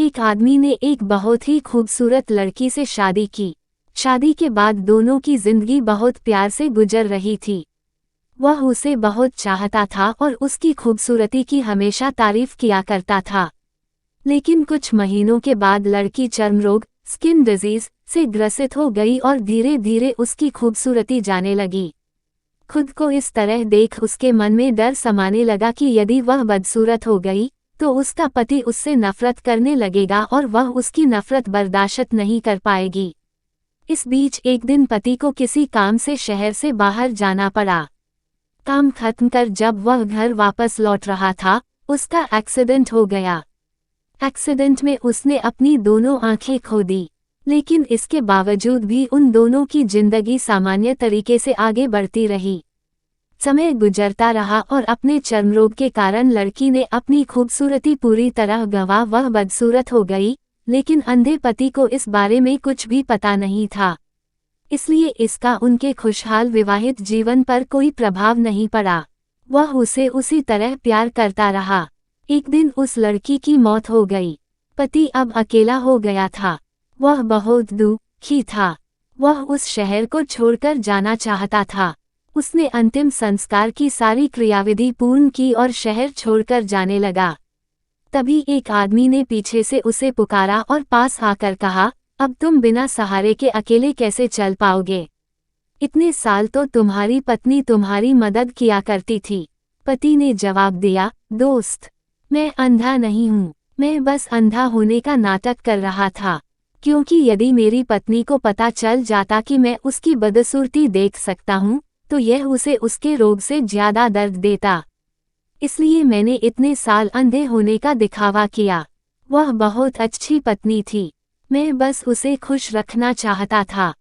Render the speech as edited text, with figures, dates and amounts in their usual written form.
एक आदमी ने एक बहुत ही खूबसूरत लड़की से शादी की। शादी के बाद दोनों की जिंदगी बहुत प्यार से गुजर रही थी। वह उसे बहुत चाहता था और उसकी खूबसूरती की हमेशा तारीफ किया करता था। लेकिन कुछ महीनों के बाद लड़की चर्म रोग स्किन डिजीज से ग्रसित हो गई और धीरे धीरे उसकी खूबसूरती जाने लगी। खुद को इस तरह देख उसके मन में डर समाने लगा कि यदि वह बदसूरत हो गई तो उसका पति उससे नफरत करने लगेगा और वह उसकी नफरत बर्दाश्त नहीं कर पाएगी। इस बीच एक दिन पति को किसी काम से शहर से बाहर जाना पड़ा। काम खत्म कर जब वह घर वापस लौट रहा था, उसका एक्सीडेंट हो गया। एक्सीडेंट में उसने अपनी दोनों आंखें खो दी, लेकिन इसके बावजूद भी उन दोनों की जिंदगी सामान्य तरीके से आगे बढ़ती रही। समय गुजरता रहा और अपने चर्मरोग के कारण लड़की ने अपनी खूबसूरती पूरी तरह गंवा वह बदसूरत हो गई, लेकिन अंधे पति को इस बारे में कुछ भी पता नहीं था। इसलिए इसका उनके खुशहाल विवाहित जीवन पर कोई प्रभाव नहीं पड़ा। वह उसे उसी तरह प्यार करता रहा। एक दिन उस लड़की की मौत हो गई। पति अब अकेला हो गया था। वह बहुत दुखी था। वह उस शहर को छोड़कर जाना चाहता था। उसने अंतिम संस्कार की सारी क्रियाविधि पूर्ण की और शहर छोड़कर जाने लगा। तभी एक आदमी ने पीछे से उसे पुकारा और पास आकर कहा, अब तुम बिना सहारे के अकेले कैसे चल पाओगे? इतने साल तो तुम्हारी पत्नी तुम्हारी मदद किया करती थी। पति ने जवाब दिया, दोस्त, मैं अंधा नहीं हूँ, मैं बस अंधा होने का नाटक कर रहा था, क्योंकि यदि मेरी पत्नी को पता चल जाता कि मैं उसकी बदसूरती देख सकता हूँ, तो यह उसे उसके रोग से ज्यादा दर्द देता। इसलिए मैंने इतने साल अंधे होने का दिखावा किया। वह बहुत अच्छी पत्नी थी। मैं बस उसे खुश रखना चाहता था।